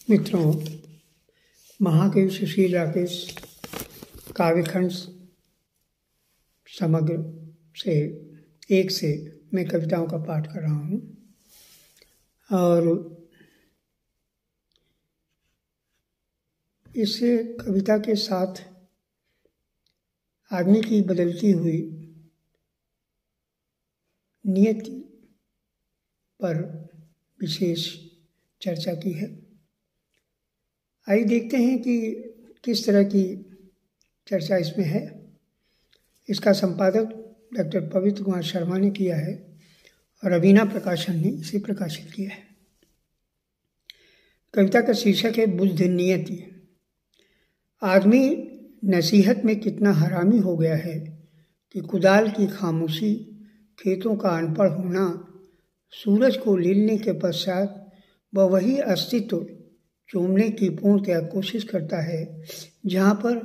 मित्रों, महाकवि सुशील राकेश काव्यखंड समग्र से एक से मैं कविताओं का पाठ कर रहा हूँ और इस कविता के साथ आदमी की बदलती हुई नियति पर विशेष चर्चा की है। आइए देखते हैं कि किस तरह की चर्चा इसमें है। इसका संपादक डॉक्टर पवित्र कुमार शर्मा ने किया है और अवीना प्रकाशन ने इसे प्रकाशित किया है। कविता का शीर्षक है बुद्ध नियति। आदमी नसीहत में कितना हरामी हो गया है कि कुदाल की खामोशी, खेतों का अनपढ़ होना, सूरज को लीलने के पश्चात वह वही अस्तित्व चूमने की पूर्णतया कोशिश करता है जहाँ पर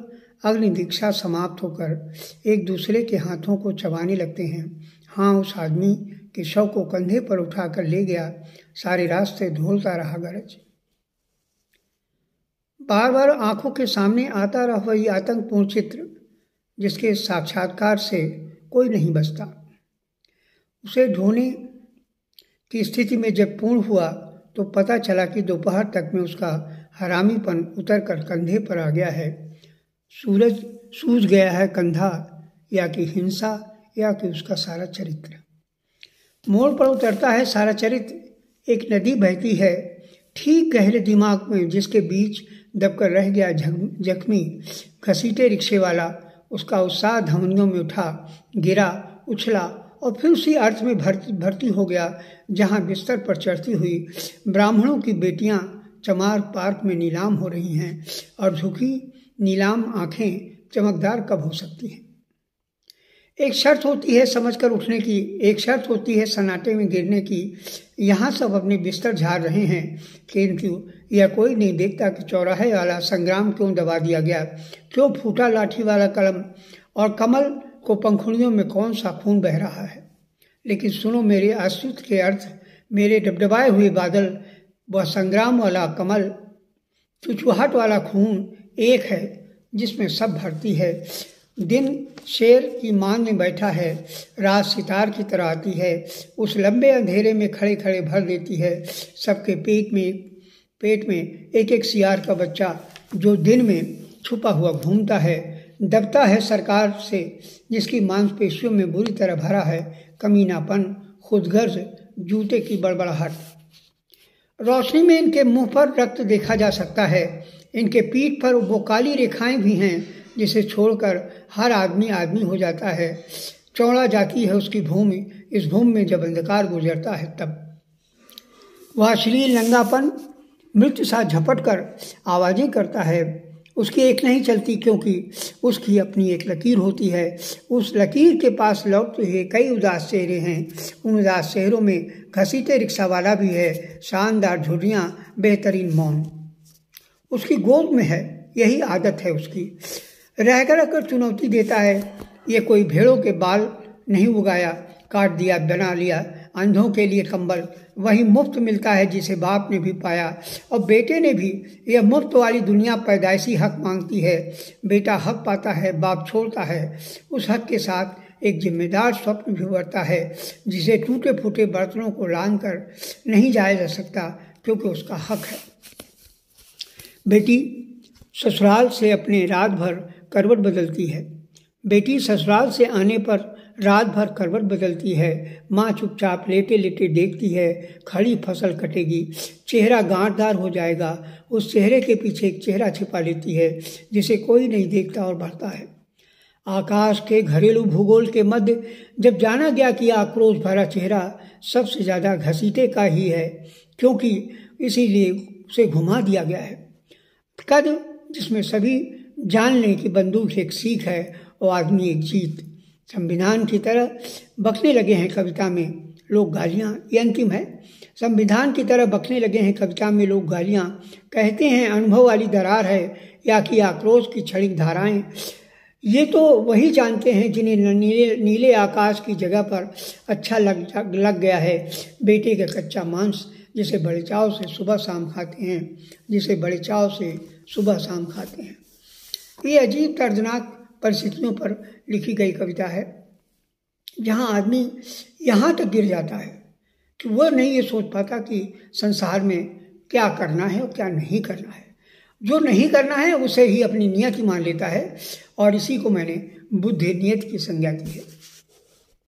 अग्नि दीक्षा समाप्त होकर एक दूसरे के हाथों को चबाने लगते हैं। हाँ, उस आदमी के शव को कंधे पर उठाकर ले गया, सारे रास्ते ढोलता रहा गरज। बार बार आंखों के सामने आता रहा वही आतंकपूर्ण चित्र जिसके साक्षात्कार से कोई नहीं बचता। उसे ढोने की स्थिति में जब पूर्ण हुआ तो पता चला कि दोपहर तक में उसका हरामीपन उतर कर कंधे पर आ गया है। सूरज सूझ गया है कंधा, या कि हिंसा या कि उसका सारा चरित्र। मोड़ पर उतरता है सारा चरित्र। एक नदी बहती है ठीक गहरे दिमाग में, जिसके बीच दबकर रह गया जख्मी घसीटे रिक्शे वाला। उसका उत्साह धमनियों में उठा, गिरा, उछला और फिर उसी अर्थ में भर्ती हो गया जहाँ बिस्तर पर चढ़ती हुई ब्राह्मणों की बेटियां चमार पार्क में नीलाम हो रही हैं और झुकी नीलाम आंखें चमकदार कब हो सकती हैं। एक शर्त होती है समझकर उठने की, एक शर्त होती है सन्नाटे में गिरने की। यहाँ सब अपने बिस्तर झाड़ रहे हैं, किंतु यह कोई नहीं देखता कि चौराहे वाला संग्राम क्यों दबा दिया गया, क्यों फूटा लाठी वाला कलम और कमल को पंखुड़ियों में कौन सा खून बह रहा है। लेकिन सुनो मेरे अस्तित्व के अर्थ, मेरे डबडबाए हुए बादल, वह संग्राम वाला कमल, चुचुहाट वाला खून एक है जिसमें सब भरती है। दिन शेर की मान में बैठा है, रात सितार की तरह आती है, उस लंबे अंधेरे में खड़े खड़े भर देती है। सबके पेट में एक एक सियार का बच्चा जो दिन में छुपा हुआ घूमता है, दबता है सरकार से, जिसकी मांसपेशियों में बुरी तरह भरा है कमीनापन, खुदगर्ज, जूते की बड़बड़ाहट। रोशनी में इनके मुंह पर रक्त देखा जा सकता है। इनके पीठ पर वो काली रेखाएं भी हैं जिसे छोड़कर हर आदमी आदमी हो जाता है। चौड़ा जाती है उसकी भूमि। इस भूमि में जब अंधकार गुजरता है तब वह अश्लील नंगापन मृत्यु सा झपट कर आवाजें करता है। उसकी एक नहीं चलती क्योंकि उसकी अपनी एक लकीर होती है। उस लकीर के पास लौटते हुए कई उदास चेहरे हैं। उन उदास चेहरों में घसीटे रिक्शा वाला भी है, शानदार झुर्रियाँ, बेहतरीन मौन उसकी गोद में है। यही आदत है उसकी। रहकर चुनौती देता है। ये कोई भेड़ों के बाल नहीं उगाया, काट दिया, बना लिया। अंधों के लिए कंबल वही मुफ्त मिलता है जिसे बाप ने भी पाया और बेटे ने भी। यह मुफ्त वाली दुनिया पैदाइशी हक मांगती है। बेटा हक पाता है, बाप छोड़ता है। उस हक के साथ एक जिम्मेदार स्वप्न भी उभरता है जिसे टूटे फूटे बर्तनों को लांग कर नहीं जाया जा सकता क्योंकि उसका हक है। बेटी ससुराल से अपने रात भर करवट बदलती है। बेटी ससुराल से आने पर रात भर करवट बदलती है। माँ चुपचाप लेटे लेटे देखती है, खड़ी फसल कटेगी, चेहरा गांठदार हो जाएगा। उस चेहरे के पीछे एक चेहरा छिपा लेती है जिसे कोई नहीं देखता और बढ़ता है। आकाश के घरेलू भूगोल के मध्य जब जाना गया कि आक्रोश भरा चेहरा सबसे ज़्यादा घसीटे का ही है, क्योंकि इसीलिए उसे घुमा दिया गया है। कद जिसमें सभी जान लें कि बंदूक एक सीख है और आदमी एक जीत। संविधान की तरह बकने लगे हैं कविता में लोग गालियाँ। ये अंतिम है। संविधान की तरह बकने लगे हैं कविता में लोग गालियाँ। कहते हैं अनुभव वाली दरार है या कि आक्रोश की क्षणिक धाराएं। ये तो वही जानते हैं जिन्हें नीले आकाश की जगह पर अच्छा लग गया है बेटे का कच्चा मांस, जिसे बड़े चाव से सुबह शाम खाते हैं, जिसे बड़े चाव से सुबह शाम खाते हैं। ये अजीब दर्दनाक परिस्थितियों पर लिखी गई कविता है, जहाँ आदमी यहाँ तक गिर जाता है कि वह नहीं ये सोच पाता कि संसार में क्या करना है और क्या नहीं करना है। जो नहीं करना है उसे ही अपनी नियति मान लेता है, और इसी को मैंने बुद्धि नियति की संज्ञा दी है।